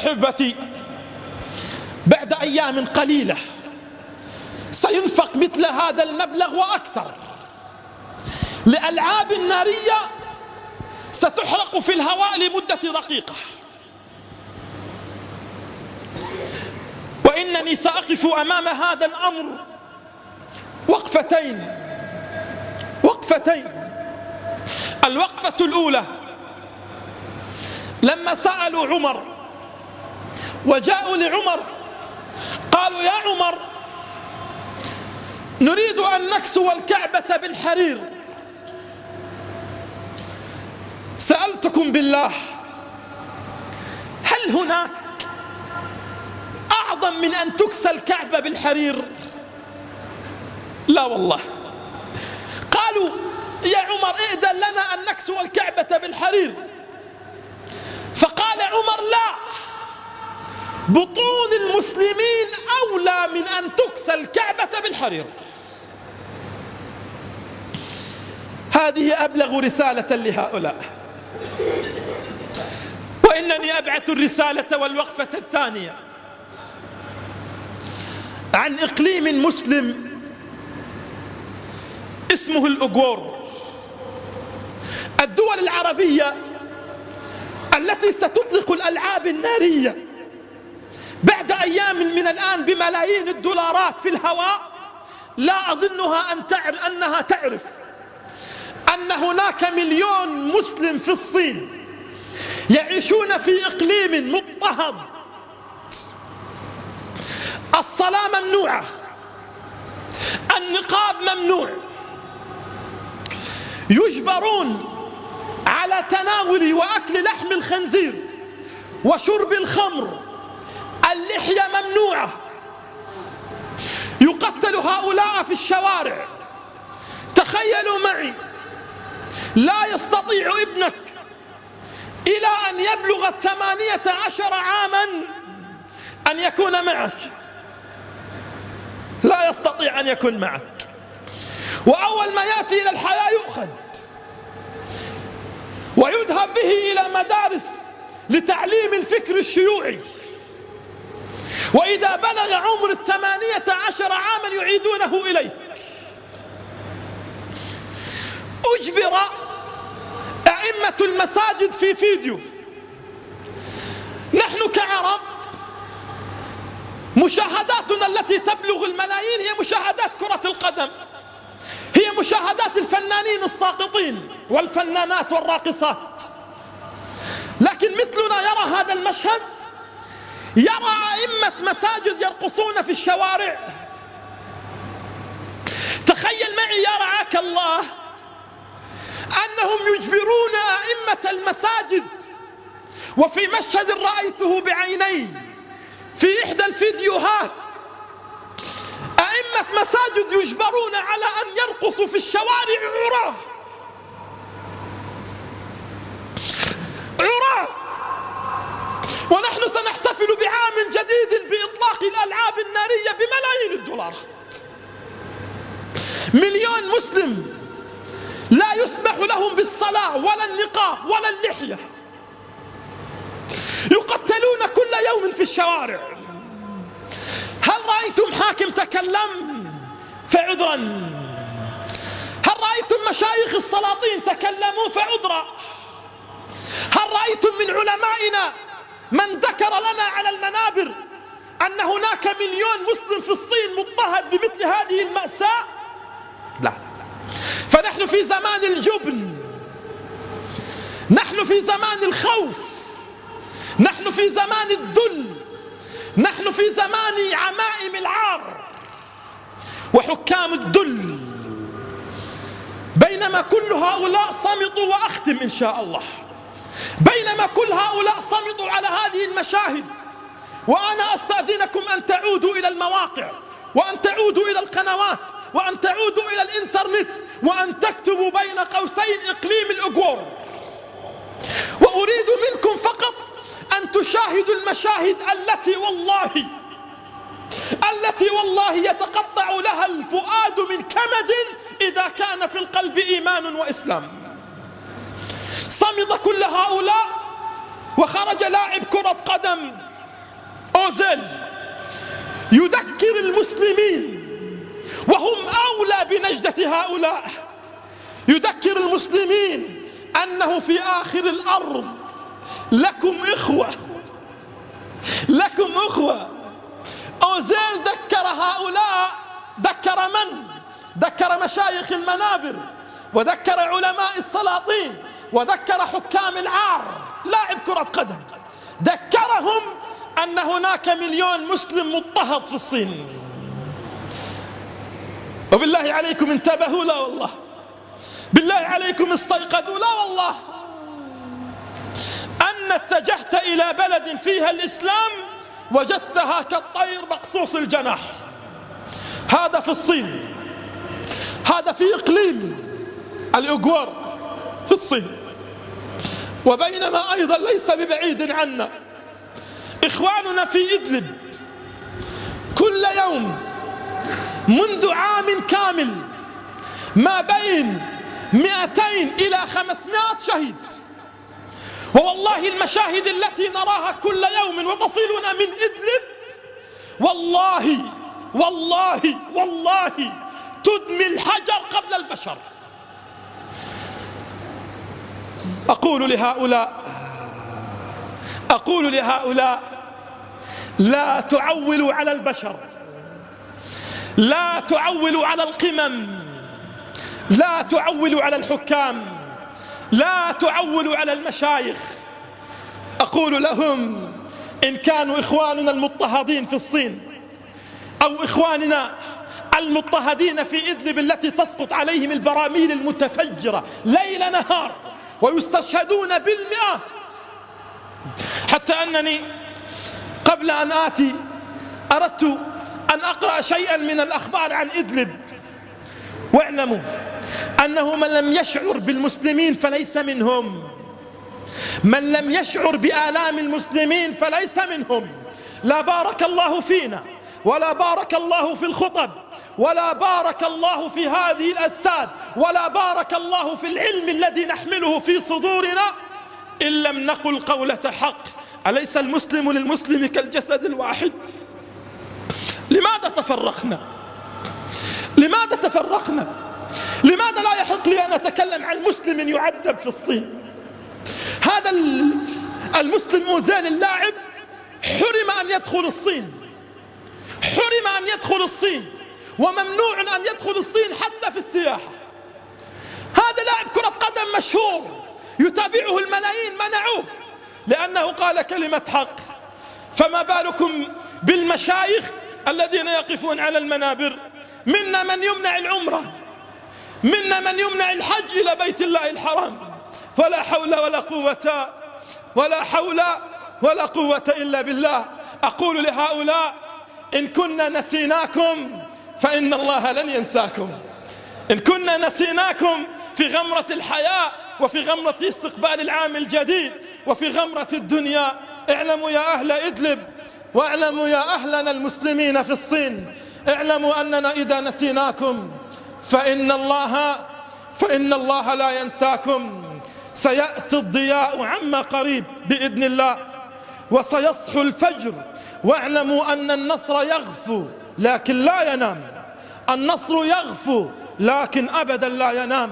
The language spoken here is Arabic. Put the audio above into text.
أحبتي، بعد أيام قليلة سينفق مثل هذا المبلغ وأكثر لألعاب نارية ستحرق في الهواء لمدة دقيقة. وإنني سأقف أمام هذا الأمر وقفتين. الوقفة الأولى لما سألوا عمر وجاءوا لعمر قالوا: يا عمر، نريد أن نكسو الكعبة بالحرير. سألتكم بالله، هل هناك أعظم من أن تكسى الكعبة بالحرير؟ لا والله. قالوا: يا عمر، ائذن لنا أن نكسو الكعبة بالحرير. فقال عمر: لا، بطون المسلمين أولى من أن تكسى الكعبة بالحرير. هذه أبلغ رسالة لهؤلاء. وإنني أبعث الرسالة والوقفة الثانية عن إقليم مسلم اسمه الأغور. الدول العربية التي ستطلق الألعاب النارية بعد أيام من الآن بملايين الدولارات في الهواء، لا أظنها أنها تعرف أن هناك 1,000,000 مسلم في الصين يعيشون في إقليم مضطهد. الصلاة ممنوعة، النقاب ممنوع، يجبرون على تناول وأكل لحم الخنزير وشرب الخمر، اللحية ممنوعة، يقتل هؤلاء في الشوارع. تخيلوا معي، لا يستطيع ابنك إلى أن يبلغ 18 عاما أن يكون معك، لا يستطيع أن يكون معك. وأول ما يأتي إلى الحياة يؤخذ ويذهب به إلى مدارس لتعليم الفكر الشيوعي، وإذا بلغ عمر 18 عاما يعيدونه إليه. أجبر أئمة المساجد في فيديو. نحن كعرب مشاهداتنا التي تبلغ الملايين هي مشاهدات كرة القدم، هي مشاهدات الفنانين الساقطين والفنانات والراقصات. لكن مثلنا يرى هذا المشهد، يرى أئمة مساجد يرقصون في الشوارع. تخيل معي يا رعاك الله أنهم يجبرون أئمة المساجد، وفي مشهد رأيته بعيني في إحدى الفيديوهات، أئمة مساجد يجبرون على أن يرقصوا في الشوارع عراة. ونحن سنحتفل بعام جديد بإطلاق الألعاب النارية بملايين الدولارات. 1,000,000 مسلم لا يسمح لهم بالصلاة ولا النقاب ولا اللحية، يقتلون كل يوم في الشوارع. هل رأيتم حاكم تكلم؟ فعذرا. هل رأيتم مشايخ السلاطين تكلموا؟ فعذرا. هل رأيتم من علمائنا من ذكر لنا على المنابر أن هناك 1,000,000 مسلم في الصين مضطهد بمثل هذه المأساة؟ لا. فنحن في زمان الجبن، نحن في زمان الخوف، نحن في زمان الذل، نحن في زمان عمائم العار وحكام الذل. بينما كل هؤلاء صمتوا، وأختم إن شاء الله، بينما كل هؤلاء صمتوا على هذه المشاهد، وأنا أستأذنكم أن تعودوا إلى المواقع، وأن تعودوا إلى القنوات، وأن تعودوا إلى الإنترنت، وأن تكتبوا بين قوسين إقليم الأغور. وأريد منكم فقط أن تشاهدوا المشاهد التي والله يتقطع لها الفؤاد من كمد إذا كان في القلب إيمان وإسلام. صمد كل هؤلاء، وخرج لاعب كرة قدم أوزيل يذكر المسلمين وهم أولى بنجدة هؤلاء، يذكر المسلمين أنه في آخر الأرض لكم إخوة، لكم إخوة. أوزيل ذكر هؤلاء، ذكر من؟ ذكر مشايخ المنابر، وذكر علماء السلاطين، وذكر حكام العار، لاعب كرة قدم، ذكرهم أن هناك 1,000,000 مسلم مضطهد في الصين. وبالله عليكم انتبهوا، لا والله، بالله عليكم استيقظوا، لا والله، أن اتجهت إلى بلد فيها الإسلام وجدتها كالطير مقصوص الجناح. هذا في الصين، هذا في إقليم الأوغور في الصين. وبينما أيضا ليس ببعيد عنا إخواننا في إدلب كل يوم منذ عام كامل ما بين 200 إلى 500 شهيد. ووالله المشاهد التي نراها كل يوم وتصلنا من إدلب والله والله والله تدمي الحجر قبل البشر. أقول لهؤلاء لا تعولوا على البشر، لا تعولوا على القمم، لا تعولوا على الحكام، لا تعولوا على المشايخ. أقول لهم إن كانوا إخواننا المضطهدين في الصين أو إخواننا المضطهدين في إدلب التي تسقط عليهم البراميل المتفجرة ليل نهار ويستشهدون بالمئات، حتى أنني قبل أن آتي أردت أن أقرأ شيئا من الأخبار عن إدلب. واعلموا أنه من لم يشعر بالمسلمين فليس منهم، من لم يشعر بآلام المسلمين فليس منهم. لا بارك الله فينا، ولا بارك الله في الخطب، ولا بارك الله في هذه الأجساد، ولا بارك الله في العلم الذي نحمله في صدورنا إن لم نقل قولة حق. أليس المسلم للمسلم كالجسد الواحد؟ لماذا تفرقنا؟ لماذا تفرقنا؟ لماذا لا يحق لي أن أتكلم عن مسلم يعذب في الصين؟ هذا المسلم أوزيل اللاعب حرم أن يدخل الصين، حرم أن يدخل الصين، وممنوع أن يدخل الصين حتى في السياحة. هذا لاعب كرة قدم مشهور يتابعه الملايين، منعوه لأنه قال كلمة حق. فما بالكم بالمشايخ الذين يقفون على المنابر؟ منا من يمنع العمرة، منا من يمنع الحج إلى بيت الله الحرام. ولا حول ولا قوة، ولا حول ولا قوة إلا بالله. أقول لهؤلاء إن كنا نسيناكم فإن الله لن ينساكم. إن كنا نسيناكم في غمرة الحياة وفي غمرة استقبال العام الجديد وفي غمرة الدنيا، اعلموا يا أهل إدلب، واعلموا يا أهلنا المسلمين في الصين، اعلموا أننا إذا نسيناكم فإن الله لا ينساكم. سيأتي الضياء عما قريب بإذن الله، وسيصحو الفجر. واعلموا أن النصر يغفو لكن لا ينام، النصر يغفو لكن أبدا لا ينام.